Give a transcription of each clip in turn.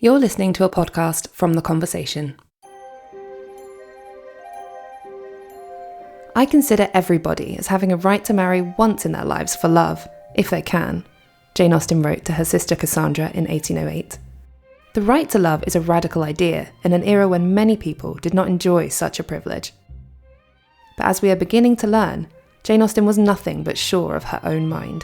You're listening to a podcast from The Conversation. I consider everybody as having a right to marry once in their lives for love, if they can, Jane Austen wrote to her sister Cassandra in 1808. The right to love is a radical idea in an era when many people did not enjoy such a privilege. But as we are beginning to learn, Jane Austen was nothing but sure of her own mind.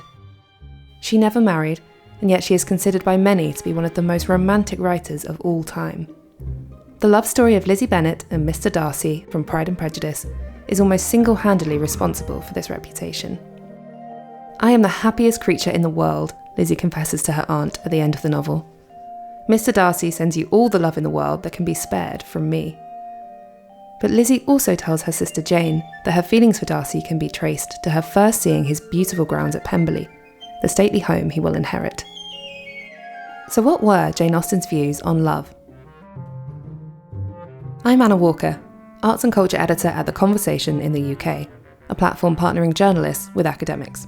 She never married, and yet she is considered by many to be one of the most romantic writers of all time. The love story of Lizzie Bennet and Mr. Darcy from Pride and Prejudice is almost single-handedly responsible for this reputation. "I am the happiest creature in the world," Lizzie confesses to her aunt at the end of the novel. "Mr. Darcy sends you all the love in the world that can be spared from me." But Lizzie also tells her sister Jane that her feelings for Darcy can be traced to her first seeing his beautiful grounds at Pemberley, the stately home he will inherit. So what were Jane Austen's views on love? I'm Anna Walker, Arts and Culture Editor at The Conversation in the UK, a platform partnering journalists with academics.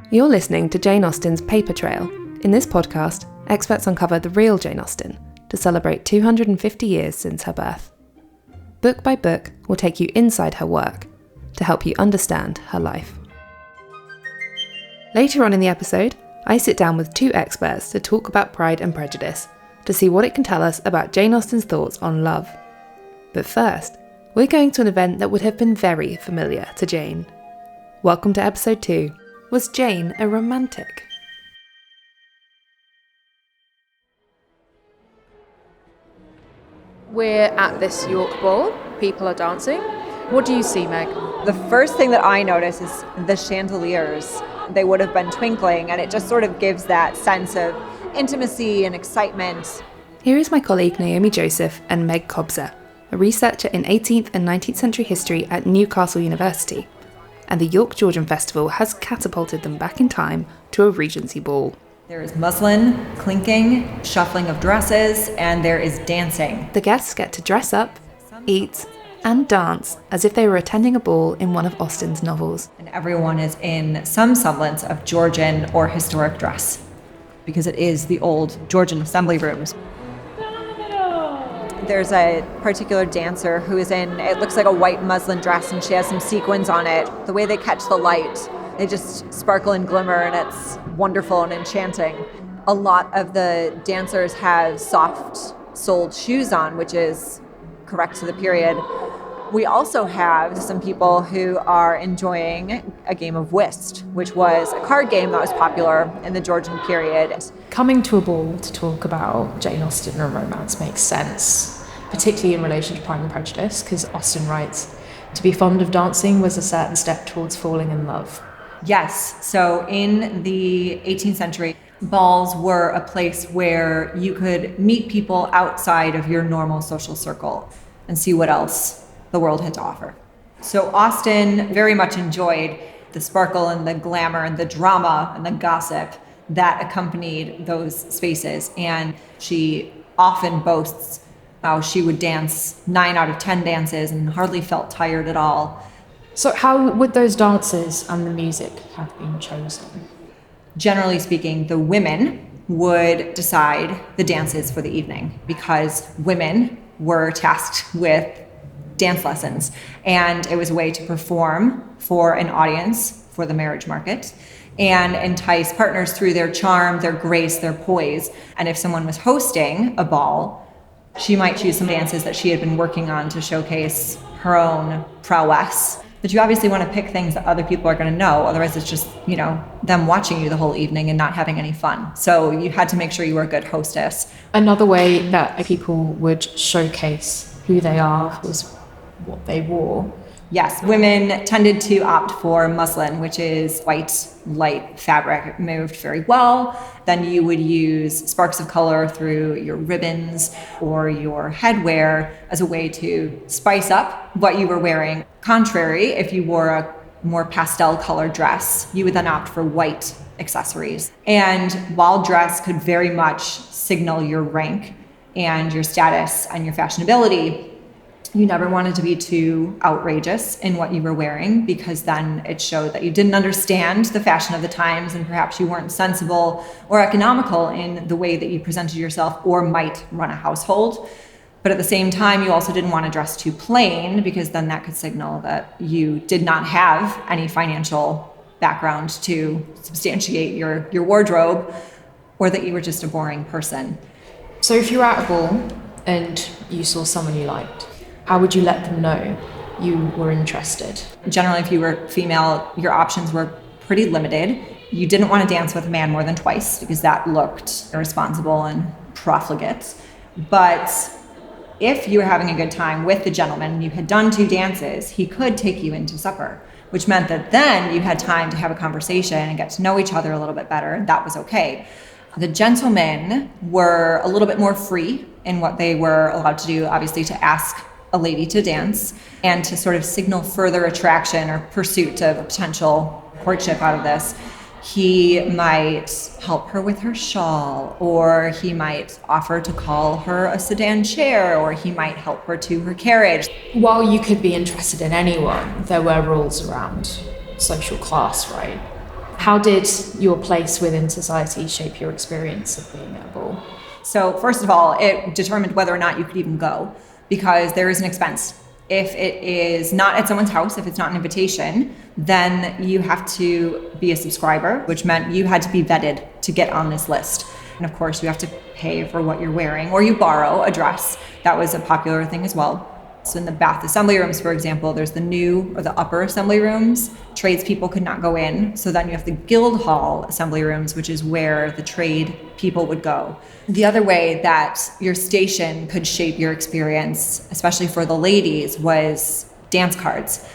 You're listening to Jane Austen's Paper Trail. In this podcast, experts uncover the real Jane Austen to celebrate 250 years since her birth. Book by book, we'll take you inside her work to help you understand her life. Later on in the episode, I sit down with two experts to talk about Pride and Prejudice, to see what it can tell us about Jane Austen's thoughts on love. But first, we're going to an event that would have been very familiar to Jane. Welcome to episode 2. Was Jane a romantic? We're at this York ball. People are dancing. What do you see, Meg? The first thing that I notice is the chandeliers. They would have been twinkling, and it just sort of gives that sense of intimacy and excitement. Here is my colleague Naomi Joseph and Meg Cobzer, a researcher in 18th and 19th century history at Newcastle University, and the York Georgian Festival has catapulted them back in time to a Regency ball. There is muslin, clinking, shuffling of dresses, and there is dancing. The guests get to dress up, eat, and dance as if they were attending a ball in one of Austen's novels. And everyone is in some semblance of Georgian or historic dress, because it is the old Georgian assembly rooms. There's a particular dancer who is in, it looks like a white muslin dress, and she has some sequins on it. The way they catch the light, they just sparkle and glimmer, and it's wonderful and enchanting. A lot of the dancers have soft-soled shoes on, which is correct to the period. We also have some people who are enjoying a game of whist, which was a card game that was popular in the Georgian period. Coming to a ball to talk about Jane Austen and romance makes sense, particularly in relation to Pride and Prejudice, because Austen writes, "To be fond of dancing was a certain step towards falling in love." Yes, so in the 18th century, balls were a place where you could meet people outside of your normal social circle and see what else the world had to offer. So Austen very much enjoyed the sparkle and the glamour and the drama and the gossip that accompanied those spaces. And she often boasts how she would dance 9 out of 10 dances and hardly felt tired at all. So how would those dances and the music have been chosen? Generally speaking, the women would decide the dances for the evening because women were tasked with dance lessons, and it was a way to perform for an audience for the marriage market and entice partners through their charm, their grace, their poise. And if someone was hosting a ball, she might choose some dances that she had been working on to showcase her own prowess. But you obviously want to pick things that other people are going to know. Otherwise, it's just, them watching you the whole evening and not having any fun. So you had to make sure you were a good hostess. Another way that people would showcase who they are was what they wore. Yes, women tended to opt for muslin, which is white, light fabric. It moved very well. Then you would use sparks of color through your ribbons or your headwear as a way to spice up what you were wearing. Contrary, if you wore a more pastel colored dress, you would then opt for white accessories. And while dress could very much signal your rank and your status and your fashionability, You never wanted to be too outrageous in what you were wearing, because then it showed that you didn't understand the fashion of the times, and perhaps you weren't sensible or economical in the way that you presented yourself or might run a household. But at the same time, you also didn't want to dress too plain, because then that could signal that you did not have any financial background to substantiate your wardrobe, or that you were just a boring person. So if you were at a ball and you saw someone you liked, how would you let them know you were interested? Generally, if you were female, your options were pretty limited. You didn't want to dance with a man more than twice, because that looked irresponsible and profligate. But if you were having a good time with the gentleman and you had done 2 dances, he could take you into supper, which meant that then you had time to have a conversation and get to know each other a little bit better, and that was okay. The gentlemen were a little bit more free in what they were allowed to do, obviously, to ask a lady to dance and to sort of signal further attraction or pursuit of a potential courtship out of this. He might help her with her shawl, or he might offer to call her a sedan chair, or he might help her to her carriage. While you could be interested in anyone, there were rules around social class, right? How did your place within society shape your experience of being at a ball? So first of all, it determined whether or not you could even go, because there is an expense. If it is not at someone's house, if it's not an invitation, then you have to be a subscriber, which meant you had to be vetted to get on this list. And of course, you have to pay for what you're wearing, or you borrow a dress. That was a popular thing as well. So in the Bath assembly rooms, for example, there's the new or the upper assembly rooms. Tradespeople could not go in. So then you have the Guildhall assembly rooms, which is where the trade people would go. The other way that your station could shape your experience, especially for the ladies, was dance cards.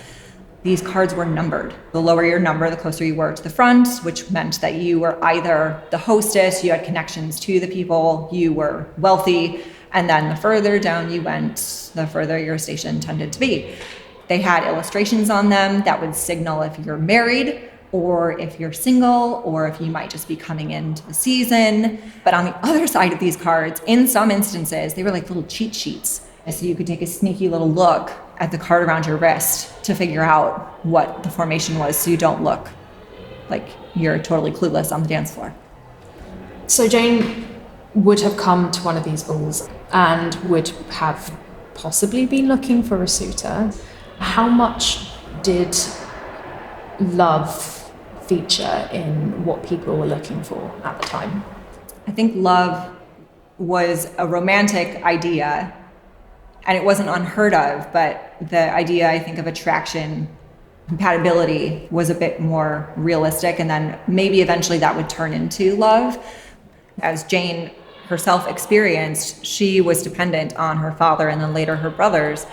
These cards were numbered. The lower your number, the closer you were to the front, which meant that you were either the hostess, you had connections to the people, you were wealthy, and then the further down you went, the further your station tended to be. They had illustrations on them that would signal if you're married, or if you're single, or if you might just be coming into the season. But on the other side of these cards, in some instances, they were like little cheat sheets. So you could take a sneaky little look at the card around your wrist to figure out what the formation was, so you don't look like you're totally clueless on the dance floor. So Jane would have come to one of these balls and would have possibly been looking for a suitor. How much did love feature in what people were looking for at the time? I think love was a romantic idea, and it wasn't unheard of, but the idea, I think, of attraction, compatibility was a bit more realistic, and then maybe eventually that would turn into love. As Jane herself experienced, she was dependent on her father and then later her brothers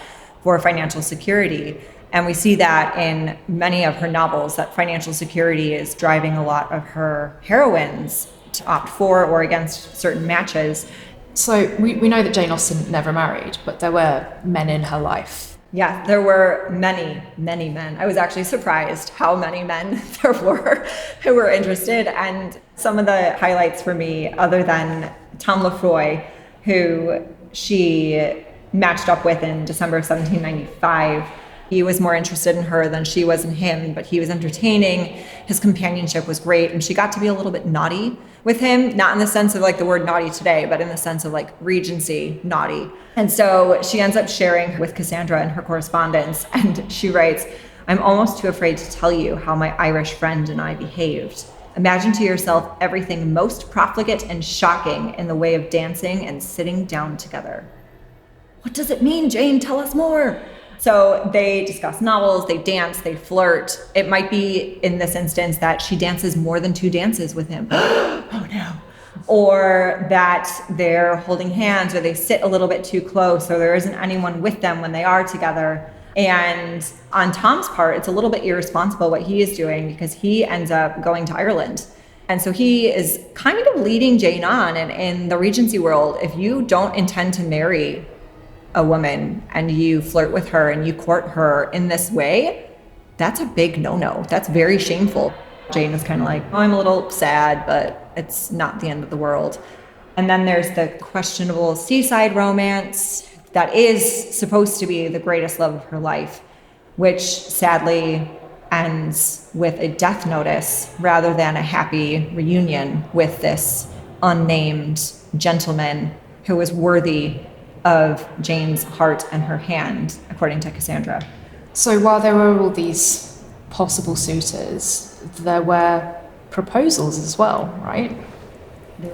for financial security. And we see that in many of her novels, that financial security is driving a lot of her heroines to opt for or against certain matches. So we know that Jane Austen never married, but there were men in her life. Yeah, there were many, many men. I was actually surprised how many men there were who were interested. And some of the highlights for me, other than Tom Lefroy, who she matched up with in December of 1795, he was more interested in her than she was in him, but he was entertaining. His companionship was great, and she got to be a little bit naughty with him, not in the sense of like the word naughty today, but in the sense of like Regency naughty. And so she ends up sharing with Cassandra in her correspondence, and she writes, "I'm almost too afraid to tell you how my Irish friend and I behaved. Imagine to yourself everything most profligate and shocking in the way of dancing and sitting down together." What does it mean, Jane? Tell us more. So they discuss novels, they dance, they flirt. It might be in this instance that she dances more than 2 dances with him. Oh no. Or that they're holding hands, or they sit a little bit too close, or there isn't anyone with them when they are together. And on Tom's part, it's a little bit irresponsible what he is doing, because he ends up going to Ireland. And so he is kind of leading Jane on. And in the Regency world, if you don't intend to marry a woman and you flirt with her and you court her in this way, that's a big no-no. That's very shameful. Jane is kind of like, oh, I'm a little sad, but it's not the end of the world. And then there's the questionable seaside romance. that is supposed to be the greatest love of her life, which sadly ends with a death notice rather than a happy reunion with this unnamed gentleman who was worthy of Jane's heart and her hand, according to Cassandra. So while there were all these possible suitors, there were proposals as well, right?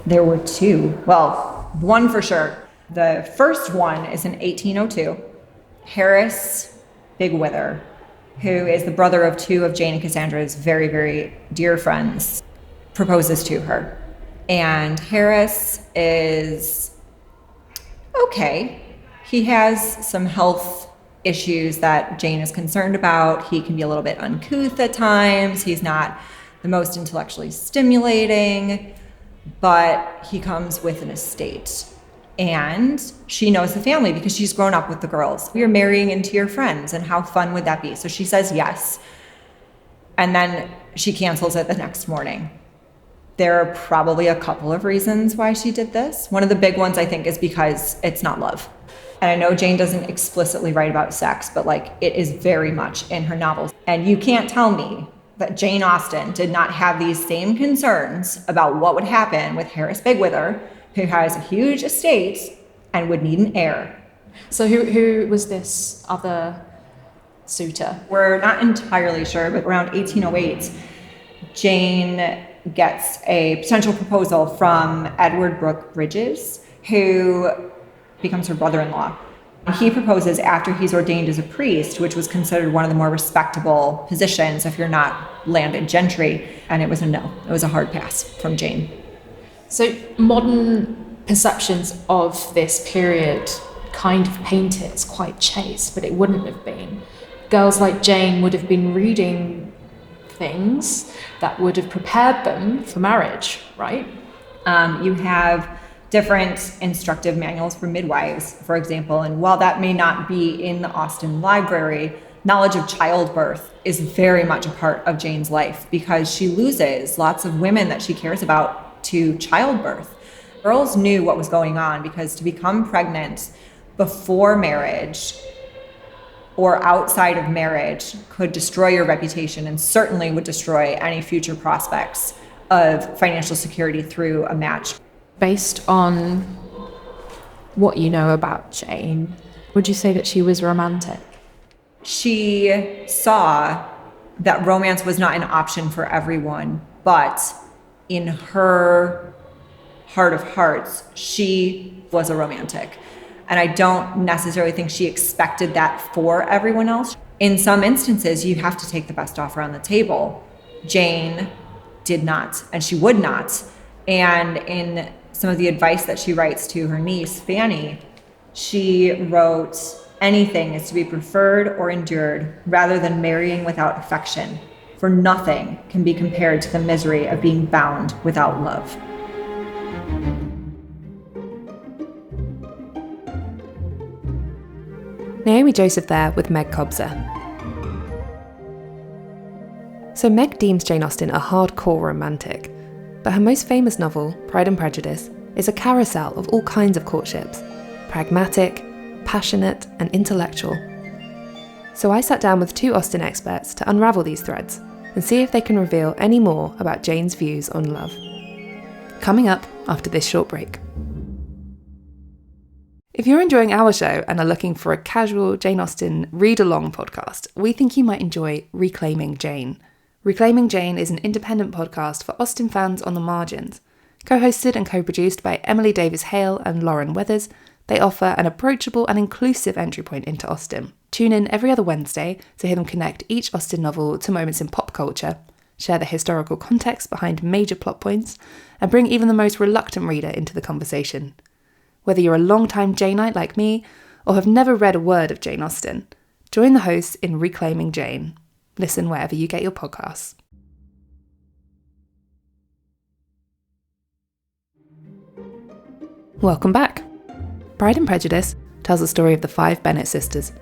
There were two. Well, one for sure. The first one is in 1802. Harris Bigwither, who is the brother of two of Jane and Cassandra's very, very dear friends, proposes to her. And Harris is okay. He has some health issues that Jane is concerned about. He can be a little bit uncouth at times. He's not the most intellectually stimulating, but he comes with an estate. And she knows the family because she's grown up with the girls. You're marrying into your friends, and how fun would that be? So she says yes. And then she cancels it the next morning. There are probably a couple of reasons why she did this. One of the big ones, I think, is because it's not love. And I know Jane doesn't explicitly write about sex, but like it is very much in her novels. And you can't tell me that Jane Austen did not have these same concerns about what would happen with Harris Bigwither, who has a huge estate and would need an heir. So who was this other suitor? We're not entirely sure, but around 1808, Jane gets a potential proposal from Edward Brooke Bridges, who becomes her brother-in-law. He proposes after he's ordained as a priest, which was considered one of the more respectable positions if you're not landed gentry, and it was a no. It was a hard pass from Jane. So modern perceptions of this period kind of paint it as quite chaste, but it wouldn't have been. Girls like Jane would have been reading things that would have prepared them for marriage, right? You have different instructive manuals for midwives, for example, and while that may not be in the Austen library, knowledge of childbirth is very much a part of Jane's life because she loses lots of women that she cares about to childbirth. Girls knew what was going on because to become pregnant before marriage or outside of marriage could destroy your reputation and certainly would destroy any future prospects of financial security through a match. Based on what you know about Jane, would you say that she was romantic? She saw that romance was not an option for everyone, but in her heart of hearts, she was a romantic. And I don't necessarily think she expected that for everyone else. In some instances, you have to take the best offer on the table. Jane did not, and she would not. And in some of the advice that she writes to her niece, Fanny, she wrote, "Anything is to be preferred or endured rather than marrying without affection, for nothing can be compared to the misery of being bound without love." Naomi Joseph there with Meg Cobzer. So Meg deems Jane Austen a hardcore romantic, but her most famous novel, Pride and Prejudice, is a carousel of all kinds of courtships, pragmatic, passionate, and intellectual. So I sat down with two Austen experts to unravel these threads and see if they can reveal any more about Jane's views on love. Coming up after this short break. If you're enjoying our show and are looking for a casual Jane Austen read-along podcast, we think you might enjoy Reclaiming Jane. Reclaiming Jane is an independent podcast for Austen fans on the margins. Co-hosted and co-produced by Emily Davis-Hale and Lauren Weathers, they offer an approachable and inclusive entry point into Austen. Tune in every other Wednesday to hear them connect each Austen novel to moments in pop culture, share the historical context behind major plot points, and bring even the most reluctant reader into the conversation. Whether you're a long-time Janeite like me, or have never read a word of Jane Austen, join the hosts in Reclaiming Jane. Listen wherever you get your podcasts. Welcome back. Pride and Prejudice tells the story of the five Bennet sisters,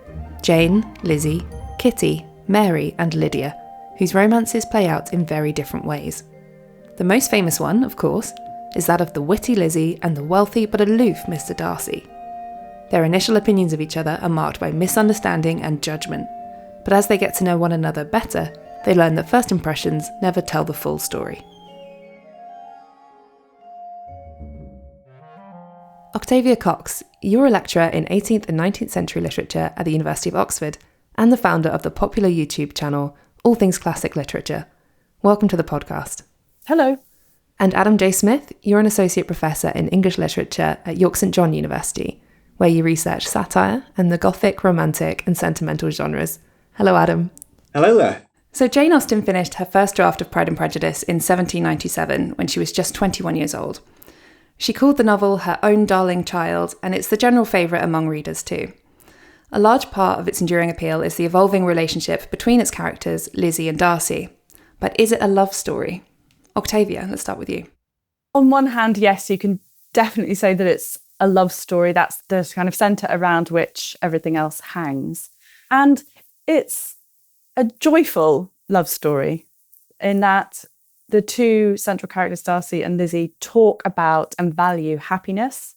Jane, Lizzie, Kitty, Mary, and Lydia, whose romances play out in very different ways. The most famous one, of course, is that of the witty Lizzie and the wealthy but aloof Mr. Darcy. Their initial opinions of each other are marked by misunderstanding and judgment. But as they get to know one another better, they learn that first impressions never tell the full story. Octavia Cox, you're a lecturer in 18th and 19th century literature at the University of Oxford and the founder of the popular YouTube channel All Things Classic Literature. Welcome to the podcast. Hello. And Adam J. Smith, you're an associate professor in English literature at York St John University, where you research satire and the Gothic, Romantic and sentimental genres. Hello, Adam. Hello there. So Jane Austen finished her first draft of Pride and Prejudice in 1797 when she was just 21 years old. She called the novel her own darling child, and it's the general favourite among readers too. A large part of its enduring appeal is the evolving relationship between its characters, Lizzie and Darcy. But is it a love story? Octavia, let's start with you. On one hand, yes, you can definitely say that it's a love story. That's the kind of centre around which everything else hangs. And it's a joyful love story in that the two central characters, Darcy and Lizzie, talk about and value happiness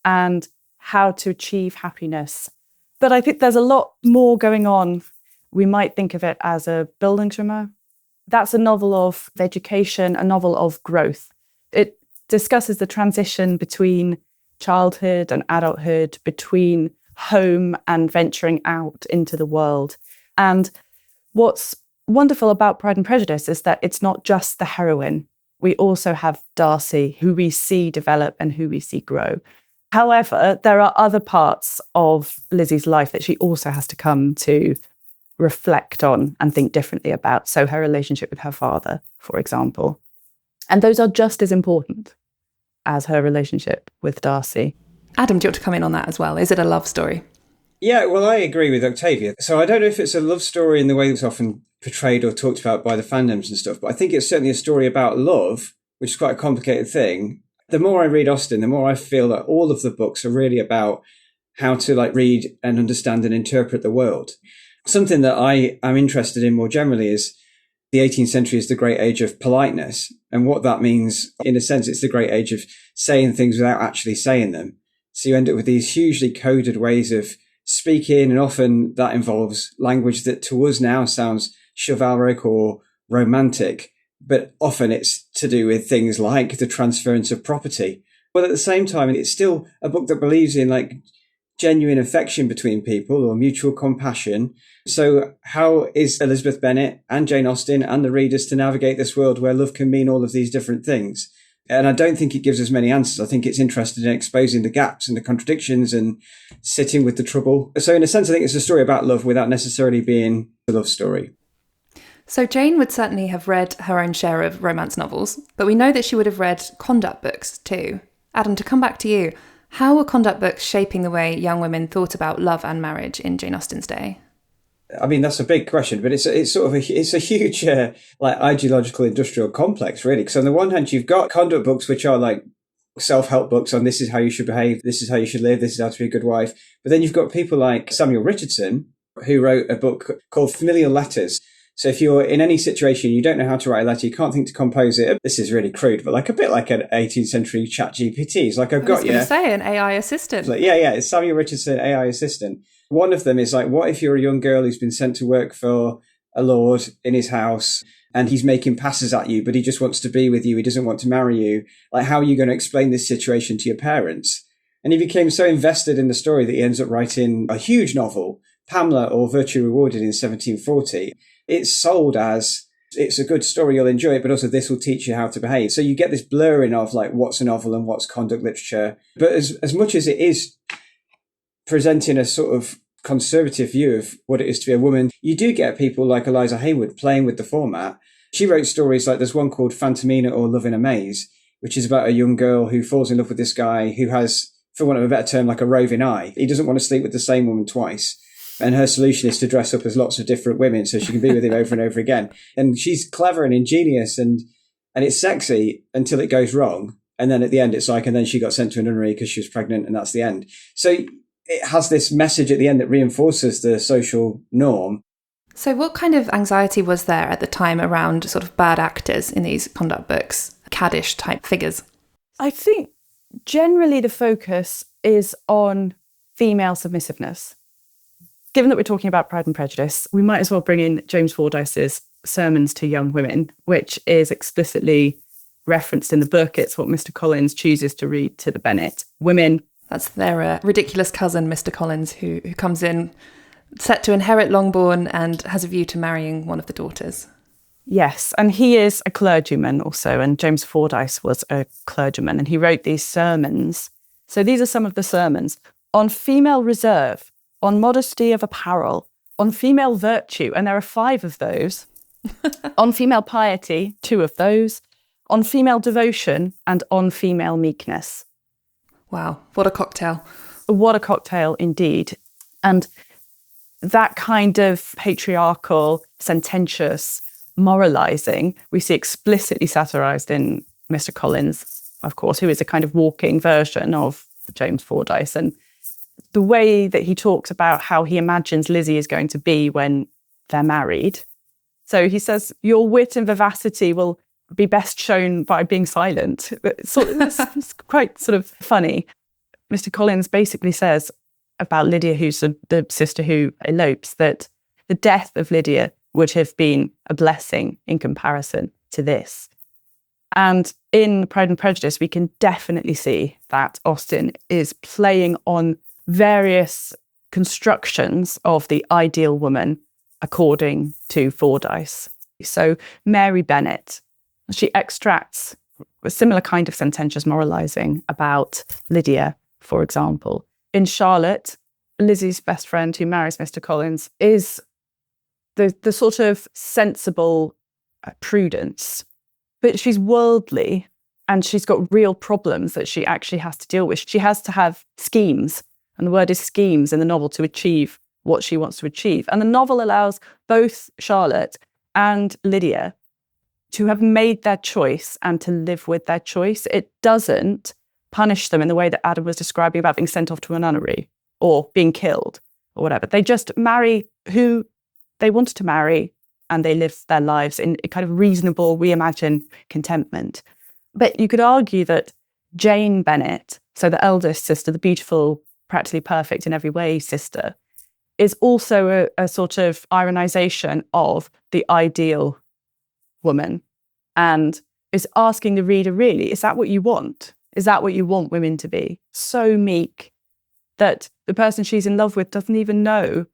and how to achieve happiness. But I think there's a lot more going on. We might think of it as a Bildungsroman. That's a novel of education, a novel of growth. It discusses the transition between childhood and adulthood, between home and venturing out into the world. And what's wonderful about Pride and Prejudice is that it's not just the heroine. We also have Darcy, who we see develop and who we see grow. However, there are other parts of Lizzie's life that she also has to come to reflect on and think differently about. So her relationship with her father, for example. And those are just as important as her relationship with Darcy. Adam, do you want to come in on that as well? Is it a love story? Yeah, well, I agree with Octavia. So I don't know if it's a love story in the way it's often portrayed or talked about by the fandoms and stuff, but I think it's certainly a story about love, which is quite a complicated thing. The more I read Austen, the more I feel that all of the books are really about how to read and understand and interpret the world. Something that I am interested in more generally is the 18th century is the great age of politeness. And what that means, in a sense, it's the great age of saying things without actually saying them. So you end up with these hugely coded ways of speaking, and often that involves language that to us now sounds chivalric or romantic, but often it's to do with things like the transference of property. But at the same time, it's still a book that believes in genuine affection between people or mutual compassion. So how is Elizabeth Bennet and Jane Austen and the readers to navigate this world where love can mean all of these different things? And I don't think it gives us many answers. I think it's interested in exposing the gaps and the contradictions and sitting with the trouble. So in a sense, I think it's a story about love without necessarily being a love story. So Jane would certainly have read her own share of romance novels, but we know that she would have read conduct books too. Adam, to come back to you, how were conduct books shaping the way young women thought about love and marriage in Jane Austen's day? I mean, that's a big question, but it's a huge ideological industrial complex, really. Because on the one hand, you've got conduct books, which are self-help books on this is how you should behave, this is how you should live, this is how to be a good wife. But then you've got people like Samuel Richardson, who wrote a book called Familial Letters. So if you're in any situation, you don't know how to write a letter, you can't think to compose it. This is really crude, but a bit like an 18th century chat GPT. It's like, I've got, I was going to say an AI assistant. It's Samuel Richardson, AI assistant. One of them is what if you're a young girl who's been sent to work for a lord in his house and he's making passes at you, but he just wants to be with you. He doesn't want to marry you. How are you going to explain this situation to your parents? And he became so invested in the story that he ends up writing a huge novel, Pamela or Virtue Rewarded, in 1740. It's sold as it's a good story, you'll enjoy it, but also this will teach you how to behave. So you get this blurring of what's a novel and what's conduct literature. But as much as it is presenting a sort of conservative view of what it is to be a woman, you do get people like Eliza Haywood playing with the format. She wrote stories there's one called Phantomina or Love in a Maze, which is about a young girl who falls in love with this guy who has, for want of a better term, a roving eye. He doesn't want to sleep with the same woman twice. And her solution is to dress up as lots of different women so she can be with him over and over again. And she's clever and ingenious and it's sexy until it goes wrong. And then at the end, it's and then she got sent to a nunnery because she was pregnant and that's the end. So it has this message at the end that reinforces the social norm. So what kind of anxiety was there at the time around sort of bad actors in these conduct books, caddish type figures? I think generally the focus is on female submissiveness. Given that we're talking about Pride and Prejudice, we might as well bring in James Fordyce's Sermons to Young Women, which is explicitly referenced in the book. It's what Mr. Collins chooses to read to the Bennet women. That's their ridiculous cousin, Mr. Collins, who comes in set to inherit Longbourn and has a view to marrying one of the daughters. Yes, and he is a clergyman also, and James Fordyce was a clergyman, and he wrote these sermons. So these are some of the sermons on female reserve, on modesty of apparel, on female virtue, and there are 5 of those, on female piety, 2 of those, on female devotion, and on female meekness. Wow, what a cocktail. What a cocktail indeed. And that kind of patriarchal, sententious moralising we see explicitly satirised in Mr. Collins, of course, who is a kind of walking version of James Fordyce. And the way that he talks about how he imagines Lizzie is going to be when they're married. So he says, your wit and vivacity will be best shown by being silent. It's quite sort of funny. Mr. Collins basically says about Lydia, who's the sister who elopes, that the death of Lydia would have been a blessing in comparison to this. And in Pride and Prejudice, we can definitely see that Austen is playing on various constructions of the ideal woman according to Fordyce. So Mary Bennet, she extracts a similar kind of sententious moralising about Lydia, for example. In Charlotte, Lizzie's best friend who marries Mr. Collins is the sort of sensible prudence, but she's worldly and she's got real problems that she actually has to deal with. She has to have schemes, and the word is schemes in the novel, to achieve what she wants to achieve. And the novel allows both Charlotte and Lydia to have made their choice and to live with their choice. It doesn't punish them in the way that Adam was describing about being sent off to a nunnery or being killed or whatever. They just marry who they wanted to marry and they live their lives in a kind of reasonable, we imagine, contentment. But you could argue that Jane Bennet, so the eldest sister, the beautiful, practically perfect in every way sister, is also a sort of ironization of the ideal woman and is asking the reader, really, is that what you want? Is that what you want women to be? So meek that the person she's in love with doesn't even know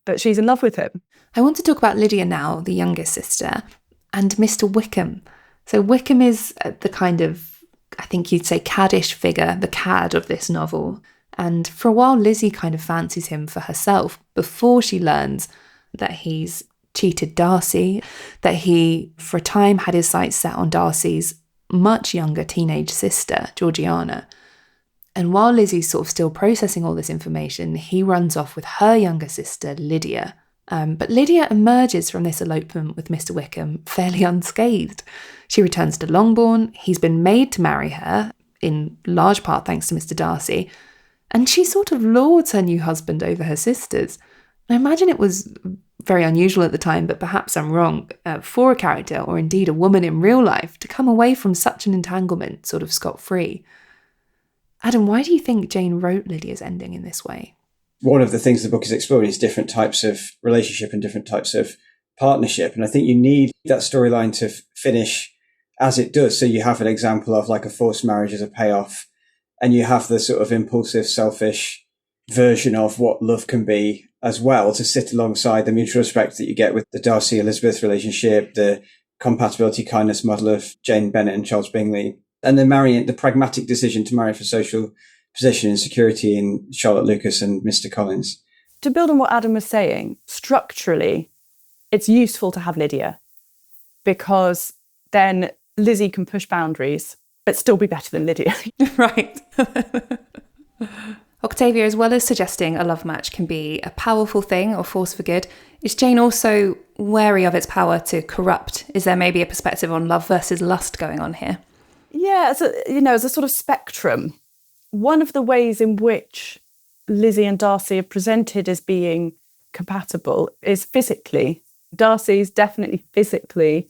that she's in love with him. I want to talk about Lydia now, the youngest sister, and Mr. Wickham. So Wickham is the kind of, I think you'd say, caddish figure, the cad of this novel. And for a while, Lizzie kind of fancies him for herself before she learns that he's cheated Darcy, that he, for a time, had his sights set on Darcy's much younger teenage sister, Georgiana. And while Lizzie's sort of still processing all this information, he runs off with her younger sister, Lydia. But Lydia emerges from this elopement with Mr. Wickham fairly unscathed. She returns to Longbourn. He's been made to marry her, in large part thanks to Mr. Darcy. And she sort of lords her new husband over her sisters. I imagine it was very unusual at the time, but perhaps I'm wrong, for a character, or indeed a woman in real life, to come away from such an entanglement sort of scot-free. Adam, why do you think Jane wrote Lydia's ending in this way? One of the things the book is exploring is different types of relationship and different types of partnership. And I think you need that storyline to finish as it does. So you have an example of like a forced marriage as a payoff, and you have the sort of impulsive, selfish version of what love can be as well, to sit alongside the mutual respect that you get with the Darcy-Elizabeth relationship, the compatibility kindness model of Jane Bennet and Charles Bingley, and then marrying the pragmatic decision to marry for social position and security in Charlotte Lucas and Mr. Collins. To build on what Adam was saying, structurally, it's useful to have Lydia because then Lizzie can push boundaries but still be better than Lydia. Right. Octavia, as well as suggesting a love match can be a powerful thing or force for good, is Jane also wary of its power to corrupt? Is there maybe a perspective on love versus lust going on here? Yeah, as a sort of spectrum. One of the ways in which Lizzie and Darcy are presented as being compatible is physically. Darcy's definitely physically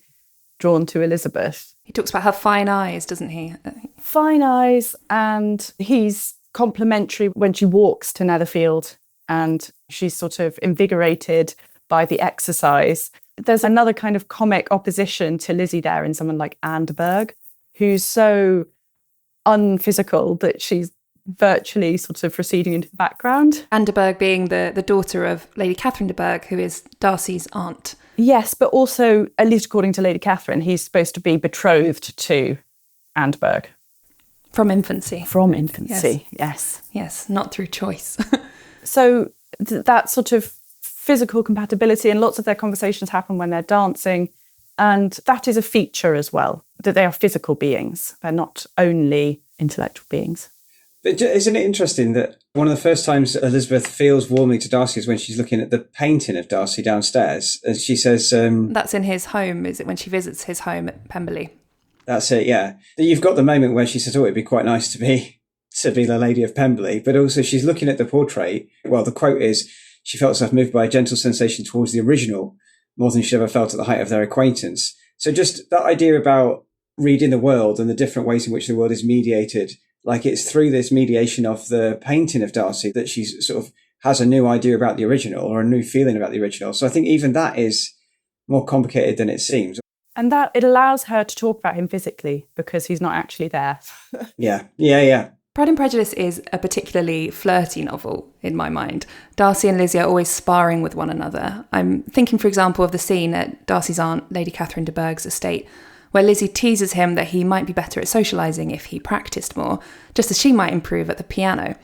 drawn to Elizabeth. He talks about her fine eyes, doesn't he? Fine eyes, and he's complimentary when she walks to Netherfield and she's sort of invigorated by the exercise. There's another kind of comic opposition to Lizzie there in someone like Andberg, who's so unphysical that she's virtually sort of receding into the background. Anderberg being the daughter of Lady Catherine de Bourgh, who is Darcy's aunt. Yes, but also, at least according to Lady Catherine, he's supposed to be betrothed to Andberg. From infancy. From infancy, yes. Yes, not through choice. So that sort of physical compatibility, and lots of their conversations happen when they're dancing. And that is a feature as well, that they are physical beings. They're not only intellectual beings. But isn't it interesting that one of the first times Elizabeth feels warmly to Darcy is when she's looking at the painting of Darcy downstairs? And she says... That's in his home, is it, when she visits his home at Pemberley? That's it, yeah. You've got the moment where she says, oh, it'd be quite nice to be the Lady of Pemberley. But also she's looking at the portrait. Well, the quote is, she felt herself moved by a gentle sensation towards the original, more than she'd ever felt at the height of their acquaintance. So just that idea about reading the world and the different ways in which the world is mediated, like it's through this mediation of the painting of Darcy that she sort of has a new idea about the original, or a new feeling about the original. So I think even that is more complicated than it seems. And that it allows her to talk about him physically because he's not actually there. Yeah. Pride and Prejudice is a particularly flirty novel, in my mind. Darcy and Lizzie are always sparring with one another. I'm thinking, for example, of the scene at Darcy's aunt, Lady Catherine de Bourgh's estate, where Lizzie teases him that he might be better at socialising if he practised more, just as she might improve at the piano.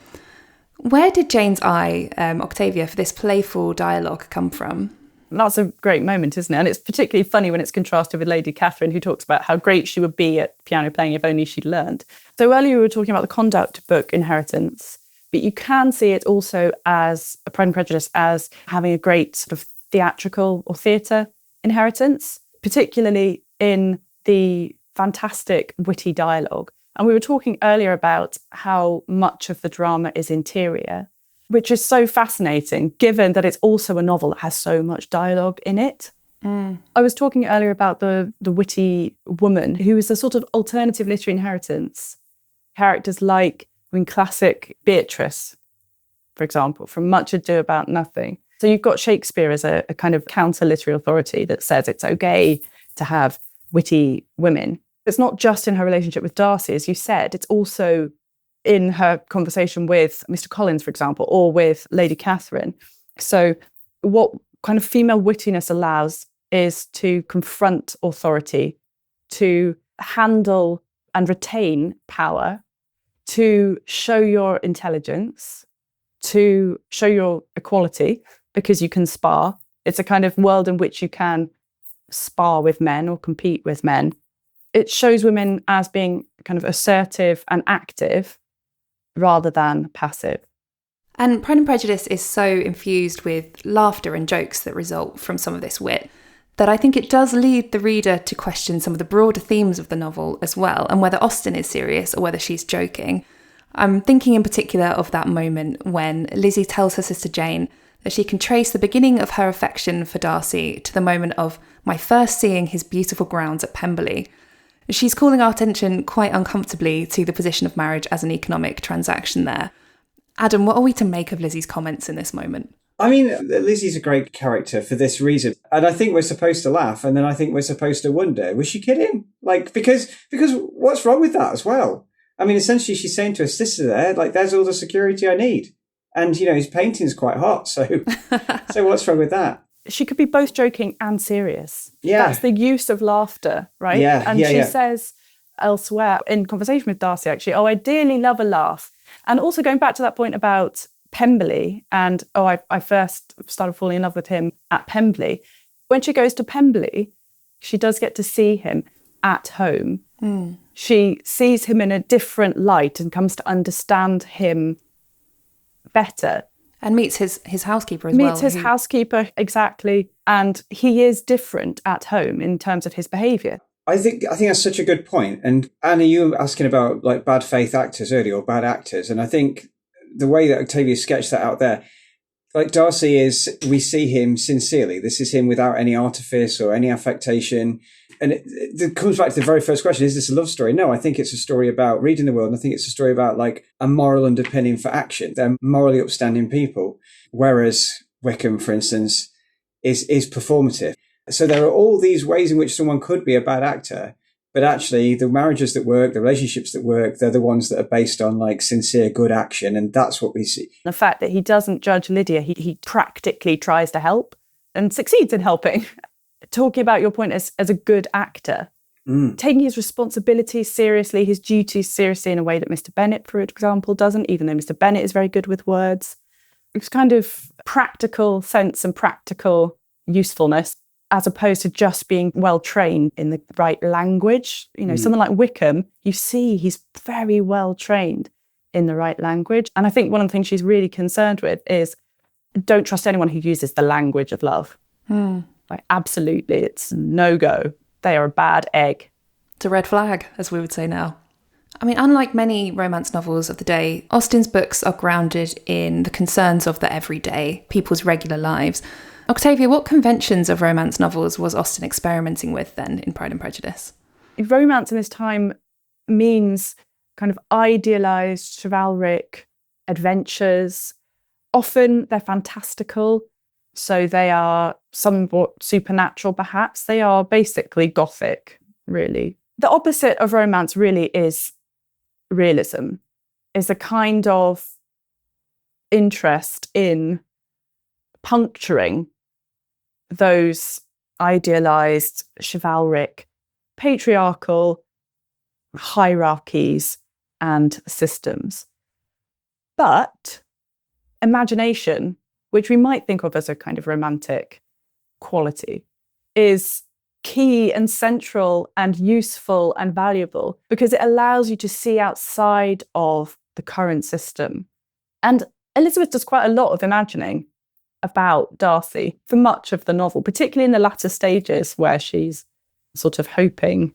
Where did Jane's eye, Octavia, for this playful dialogue come from? That's a great moment, isn't it? And it's particularly funny when it's contrasted with Lady Catherine, who talks about how great she would be at piano playing if only she'd learned. So earlier we were talking about the conduct book Inheritance, but you can see it also as a Pride and Prejudice as having a great sort of theatrical or theatre inheritance, particularly in the fantastic witty dialogue. And we were talking earlier about how much of the drama is interior, which is so fascinating, given that it's also a novel that has so much dialogue in it. I was talking earlier about the witty woman, who is a sort of alternative literary inheritance. Characters like, classic Beatrice, for example, from Much Ado About Nothing. So you've got Shakespeare as a kind of counter-literary authority that says it's okay to have witty women. It's not just in her relationship with Darcy, as you said, it's also in her conversation with Mr. Collins, for example, or with Lady Catherine. So what kind of female wittiness allows is to confront authority, to handle and retain power, to show your intelligence, to show your equality, because you can spar. It's a kind of world in which you can spar with men or compete with men. It shows women as being kind of assertive and active rather than passive. And Pride and Prejudice is so infused with laughter and jokes that result from some of this wit that I think it does lead the reader to question some of the broader themes of the novel as well, and whether Austen is serious or whether she's joking. I'm thinking in particular of that moment when Lizzie tells her sister Jane that she can trace the beginning of her affection for Darcy to the moment of my first seeing his beautiful grounds at Pemberley. She's calling our attention quite uncomfortably to the position of marriage as an economic transaction there. Adam, what are we to make of Lizzie's comments in this moment? I mean, Lizzie's a great character for this reason. And I think we're supposed to laugh, and then I think we're supposed to wonder, was she kidding? Because what's wrong with that as well? I mean, essentially she's saying to her sister there, there's all the security I need. And, his painting's quite hot, so what's wrong with that? She could be both joking and serious. Yeah. That's the use of laughter, right? Yeah, and she says elsewhere, in conversation with Darcy, actually, I dearly love a laugh. And also going back to that point about Pemberley and, I first started falling in love with him at Pemberley. When she goes to Pemberley, she does get to see him at home. She sees him in a different light and comes to understand him better. And meets his housekeeper as well. Meets his housekeeper, exactly. And he is different at home in terms of his behaviour. I think that's such a good point. And Anna, you were asking about bad faith actors earlier, or bad actors. And I think the way that Octavia sketched that out there, Darcy we see him sincerely. This is him without any artifice or any affectation. And it comes back to the very first question, is this a love story? No, I think it's a story about reading the world. And I think it's a story about like a moral underpinning for action. They're morally upstanding people. Whereas Wickham, for instance, is performative. So there are all these ways in which someone could be a bad actor, but actually the marriages that work, the relationships that work, they're the ones that are based on like sincere good action. And that's what we see. The fact that he doesn't judge Lydia, he practically tries to help and succeeds in helping. Talking about your point as a good actor, taking his responsibilities seriously, his duties seriously in a way that Mr. Bennet, for example, doesn't, even though Mr. Bennet is very good with words. It's kind of practical sense and practical usefulness, as opposed to just being well trained in the right language. You know, someone like Wickham, you see he's very well trained in the right language. And I think one of the things she's really concerned with is don't trust anyone who uses the language of love. Like, absolutely, it's no-go. They are a bad egg. It's a red flag, as we would say now. I mean, unlike many romance novels of the day, Austen's books are grounded in the concerns of the everyday, people's regular lives. Octavia, what conventions of romance novels was Austen experimenting with then in Pride and Prejudice? Romance in this time means kind of idealised, chivalric adventures. Often they're fantastical, so they are somewhat supernatural perhaps. They are basically Gothic, really. The opposite of romance really is realism, is a kind of interest in puncturing those idealised, chivalric, patriarchal hierarchies and systems. But imagination, which we might think of as a kind of romantic quality, is key and central and useful and valuable because it allows you to see outside of the current system. And Elizabeth does quite a lot of imagining about Darcy for much of the novel, particularly in the latter stages where she's sort of hoping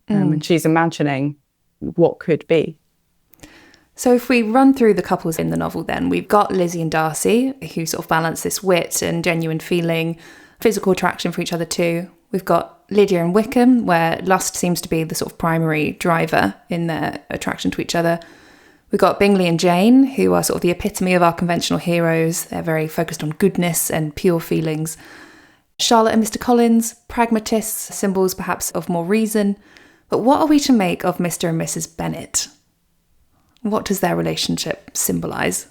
and she's imagining what could be. So if we run through the couples in the novel then, we've got Lizzie and Darcy, who sort of balance this wit and genuine feeling, physical attraction for each other too. We've got Lydia and Wickham, where lust seems to be the sort of primary driver in their attraction to each other. We've got Bingley and Jane, who are sort of the epitome of our conventional heroes. They're very focused on goodness and pure feelings. Charlotte and Mr. Collins, pragmatists, symbols perhaps of more reason. But what are we to make of Mr. and Mrs. Bennet? What does their relationship symbolise?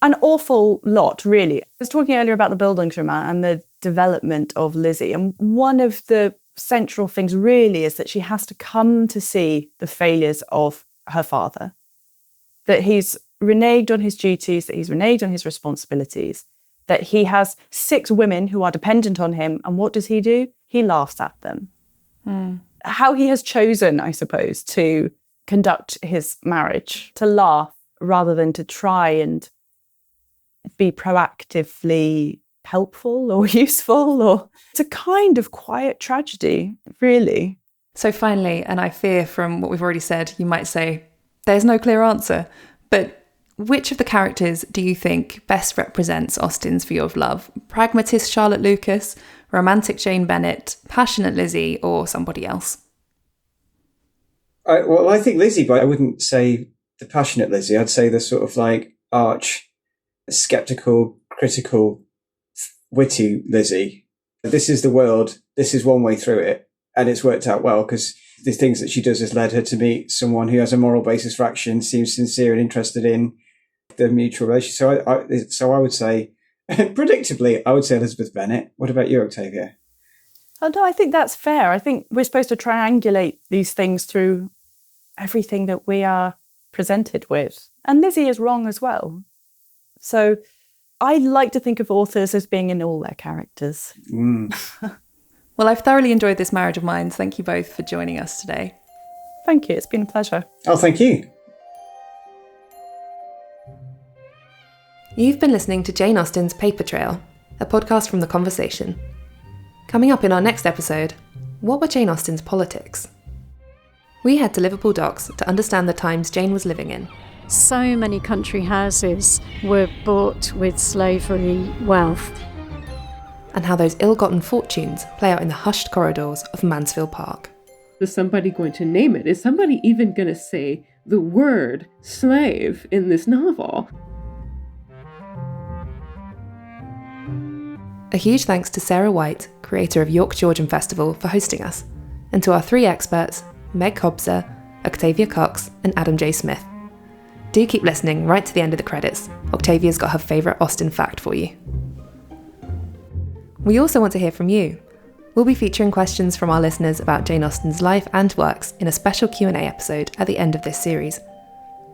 An awful lot, really. I was talking earlier about the Bildungsroman and the development of Lizzie. And one of the central things really is that she has to come to see the failures of her father. That he's reneged on his duties, that he's reneged on his responsibilities, that he has 6 women who are dependent on him. And what does he do? He laughs at them. How he has chosen, I suppose, to conduct his marriage, to laugh rather than to try and be proactively helpful or useful, or it's a kind of quiet tragedy, really. So finally, and I fear from what we've already said, you might say, there's no clear answer, but which of the characters do you think best represents Austen's view of love? Pragmatist Charlotte Lucas, romantic Jane Bennet, passionate Lizzie, or somebody else? I think Lizzie, but I wouldn't say the passionate Lizzie. I'd say the sort of like arch, sceptical, critical, witty Lizzie. This is the world. This is one way through it. And it's worked out well because the things that she does has led her to meet someone who has a moral basis for action, seems sincere and interested in the mutual relationship. So I would say, predictably, I would say Elizabeth Bennet. What about you, Octavia? Oh, no, I think that's fair. I think we're supposed to triangulate these things through everything that we are presented with. And Lizzie is wrong as well. So I like to think of authors as being in all their characters. Well, I've thoroughly enjoyed this marriage of minds. Thank you both for joining us today. Thank you. It's been a pleasure. Oh, thank you. You've been listening to Jane Austen's Paper Trail, a podcast from The Conversation. Coming up in our next episode, what were Jane Austen's politics? We head to Liverpool Docks to understand the times Jane was living in. So many country houses were bought with slavery wealth. and how those ill-gotten fortunes play out in the hushed corridors of Mansfield Park. Is somebody going to name it? Is somebody even going to say the word slave in this novel? A huge thanks to Sarah White, creator of York Georgian Festival, for hosting us, and to our 3 experts, Meg Hobser, Octavia Cox, and Adam J. Smith. Do keep listening right to the end of the credits. Octavia's got her favourite Austen fact for you. We also want to hear from you. We'll be featuring questions from our listeners about Jane Austen's life and works in a special Q&A episode at the end of this series.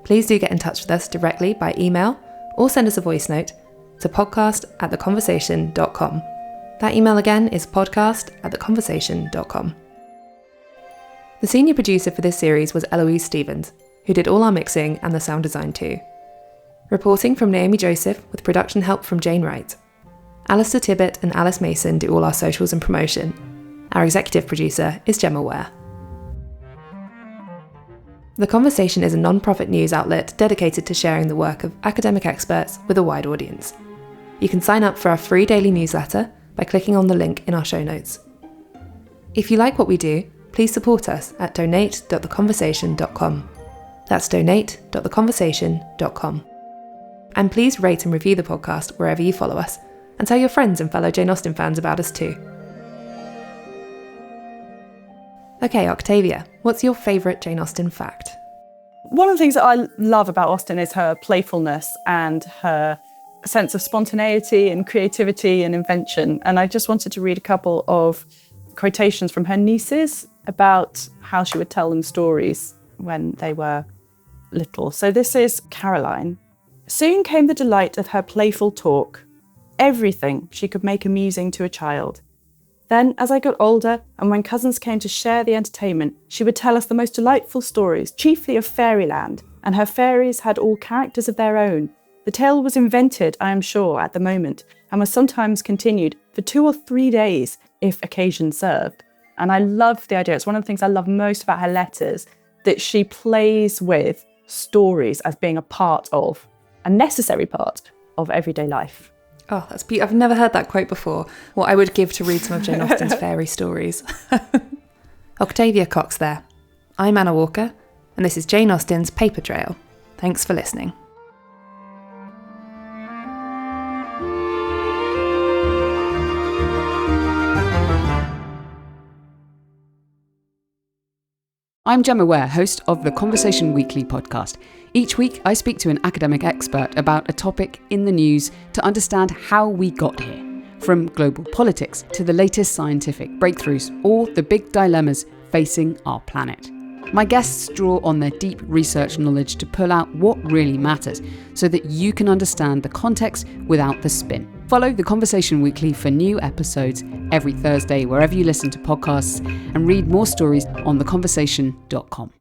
Please do get in touch with us directly by email or send us a voice note to podcast@theconversation.com. That email again is podcast@theconversation.com. The senior producer for this series was Eloise Stevens, who did all our mixing and the sound design too. Reporting from Naomi Joseph with production help from Jane Wright. Alistair Tibbett and Alice Mason do all our socials and promotion. Our executive producer is Gemma Ware. The Conversation is a non-profit news outlet dedicated to sharing the work of academic experts with a wide audience. You can sign up for our free daily newsletter by clicking on the link in our show notes. If you like what we do, please support us at donate.theconversation.com. That's donate.theconversation.com. And please rate and review the podcast wherever you follow us, and tell your friends and fellow Jane Austen fans about us too. Okay, Octavia, what's your favourite Jane Austen fact? One of the things that I love about Austen is her playfulness and her sense of spontaneity and creativity and invention. And I just wanted to read a couple of quotations from her nieces about how she would tell them stories when they were little. So this is Caroline. Soon came the delight of her playful talk. Everything she could make amusing to a child. Then, as I got older, and when cousins came to share the entertainment, she would tell us the most delightful stories, chiefly of fairyland, and her fairies had all characters of their own. The tale was invented, I am sure, at the moment, and was sometimes continued for 2 or 3 days, if occasion served. And I love the idea. It's one of the things I love most about her letters, that she plays with stories as being a necessary part of everyday life. Oh, that's beautiful. I've never heard that quote before. What I would give to read some of Jane Austen's fairy stories. Octavia Cox there. I'm Anna Walker, and this is Jane Austen's Paper Trail. Thanks for listening. I'm Gemma Ware, host of the Conversation Weekly podcast. Each week, I speak to an academic expert about a topic in the news to understand how we got here. From global politics to the latest scientific breakthroughs or the big dilemmas facing our planet. My guests draw on their deep research knowledge to pull out what really matters so that you can understand the context without the spin. Follow The Conversation Weekly for new episodes every Thursday wherever you listen to podcasts, and read more stories on theconversation.com.